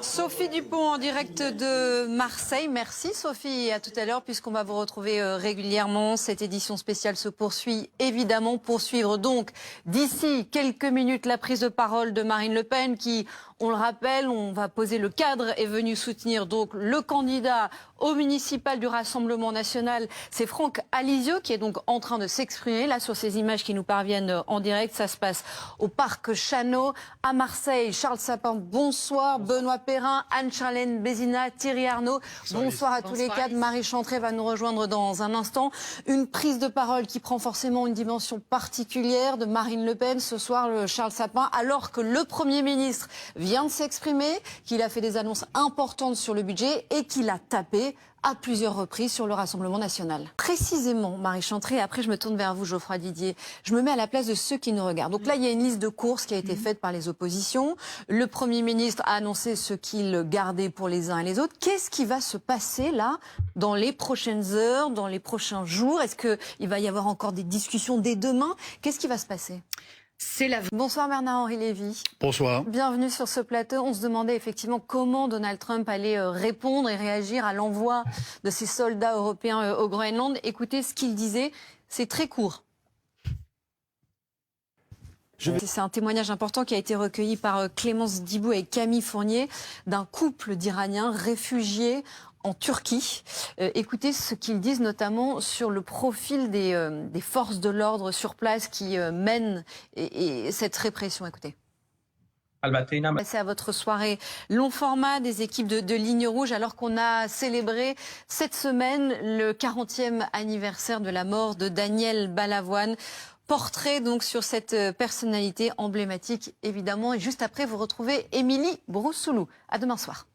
Sophie Dupont en direct de Marseille. Merci Sophie, et à tout à l'heure puisqu'on va vous retrouver régulièrement. Cette édition spéciale se poursuit évidemment. Poursuivre donc d'ici quelques minutes la prise de parole de Marine Le Pen qui, on le rappelle, on va poser le cadre, est venu soutenir donc le candidat au municipal du Rassemblement national. C'est Franck Alizio qui est donc en train de s'exprimer là sur ces images qui nous parviennent en direct. Ça se passe au parc Chano à Marseille. Charles Sapin, bonsoir. Benoît Perrin, Anne-Charlène Bézina, Thierry Arnaud. Bonsoir à tous les quatre. Marie Chantré va nous rejoindre dans un instant. Une prise de parole qui prend forcément une dimension particulière de Marine Le Pen ce soir, le Charles Sapin, alors que le Premier ministre vient de s'exprimer, qu'il a fait des annonces importantes sur le budget et qu'il a tapé à plusieurs reprises sur le Rassemblement national. Précisément, Marie Chantré, après je me tourne vers vous, Geoffroy Didier, je me mets à la place de ceux qui nous regardent. Donc là, il y a une liste de courses qui a été faite par les oppositions. Le Premier ministre a annoncé ce qu'il gardait pour les uns et les autres. Qu'est-ce qui va se passer là, dans les prochaines heures, dans les prochains jours? Est-ce qu'il va y avoir encore des discussions dès demain? Qu'est-ce qui va se passer? Bonsoir Bernard-Henri Lévy. Bonsoir. Bienvenue sur ce plateau. On se demandait effectivement comment Donald Trump allait répondre et réagir à l'envoi de ces soldats européens au Groenland. Écoutez ce qu'il disait, c'est très court. C'est un témoignage important qui a été recueilli par Clémence Dibou et Camille Fournier d'un couple d'Iraniens réfugiés en Turquie. Écoutez ce qu'ils disent notamment sur le profil des forces de l'ordre sur place qui mènent cette répression. Écoutez. C'est à votre soirée long format des équipes de Ligne Rouge alors qu'on a célébré cette semaine le 40e anniversaire de la mort de Daniel Balavoine. Portrait donc sur cette personnalité emblématique évidemment. Et juste après vous retrouvez Émilie Broussoulou. À demain soir.